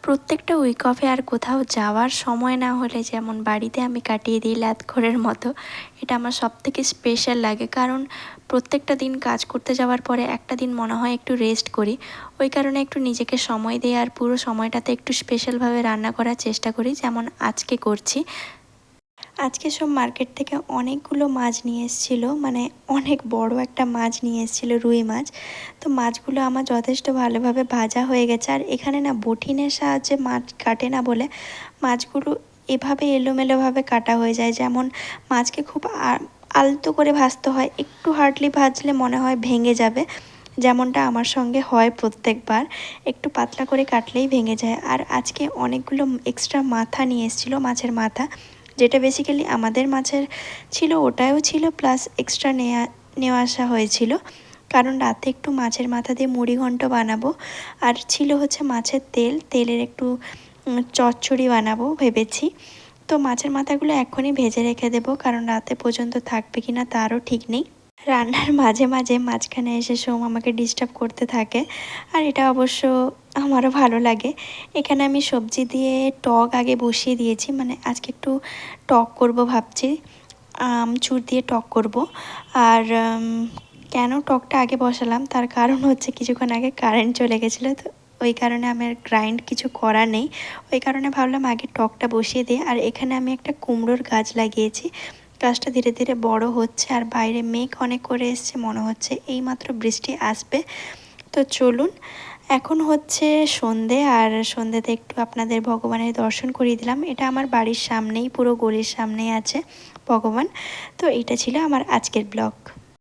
প্রত্যেকটা উইক অফে আর কোথাও যাওয়ার সময় না হলে যেমন বাড়িতে আমি কাটিয়ে দিই লাতখোরের মতো, এটা আমার সবথেকে স্পেশাল লাগে। কারণ প্রত্যেকটা দিন কাজ করতে যাওয়ার পরে একটা দিন মনে হয় একটু রেস্ট করি, ওই কারণে একটু নিজেকে সময় দিয়ে আর পুরো সময়টাতে একটু স্পেশালভাবে রান্না করার চেষ্টা করি, যেমন আজকে করছি। আজকে সব মার্কেট থেকে অনেকগুলো মাছ নিয়ে এসেছিলো, মানে অনেক বড় একটা মাছ নিয়ে এসেছিলো, রুই মাছ। তো মাছগুলো আমার যথেষ্ট ভালোভাবে ভাজা হয়ে গেছে। আর এখানে না বটিনের সাহায্যে মাছ কাটে না বলে মাছগুলো এভাবে এলোমেলোভাবে কাটা হয়ে যায়। যেমন মাছকে খুব আলতো করে ভাজতে হয়, একটু হার্ডলি ভাজলে মনে হয় ভেঙে যাবে, যেমনটা আমার সঙ্গে হয় প্রত্যেকবার। একটু পাতলা করে কাটলেই ভেঙে যায়। আর আজকে অনেকগুলো এক্সট্রা মাথা নিয়ে এসেছিলো, মাছের মাথা, যেটা বেসিক্যালি আমাদের মাছের ছিল, ওটাও ছিল, প্লাস এক্সট্রা নেওয়া আসা হয়েছিল। কারণ রাতে একটু মাছের মাথা দিয়ে মুড়ি ঘন্ট বানাবো। আর ছিল হচ্ছে মাছের তেলের একটু চচ্চড়ি বানাবো ভেবেছি। তো মাছের মাথাগুলো এখনই ভেজে রেখে দেবো, কারণ রাতে পর্যন্ত থাকবে কি না তারও ঠিক নেই। রান্নার মাঝে মাঝে মাঝখানে এসে সোম আমাকে ডিস্টার্ব করতে থাকে, আর এটা অবশ্য আমারও ভালো লাগে। এখানে আমি সবজি দিয়ে টক আগে বসিয়ে দিয়েছি, মানে আজকে একটু টক করব ভাবছি, আমচুর দিয়ে টক করব। আর কেন টকটা আগে বসালাম তার কারণ হচ্ছে কিছুক্ষণ আগে কারেন্ট চলে গেছিলো, তো ওই কারণে আমার গ্রাইন্ড কিছু করা নেই, ওই কারণে ভাবলাম আগে টকটা বসিয়ে দিই। আর এখানে আমি একটা কুমড়োর গাছ লাগিয়েছি, গাছটা ধীরে ধীরে বড় হচ্ছে। আর বাইরে মেঘ অনেক করে এসছে, মনে হচ্ছে এইমাত্র বৃষ্টি আসবে। তো চলুন, এখন হচ্ছে সন্ধে, আর সন্ধেতে একটু আপনাদের ভগবানের দর্শন করিয়ে দিলাম। এটা আমার বাড়ির সামনেই, পুরো গলির সামনেই আছে ভগবান। তো এটা ছিল আমার আজকের ব্লগ।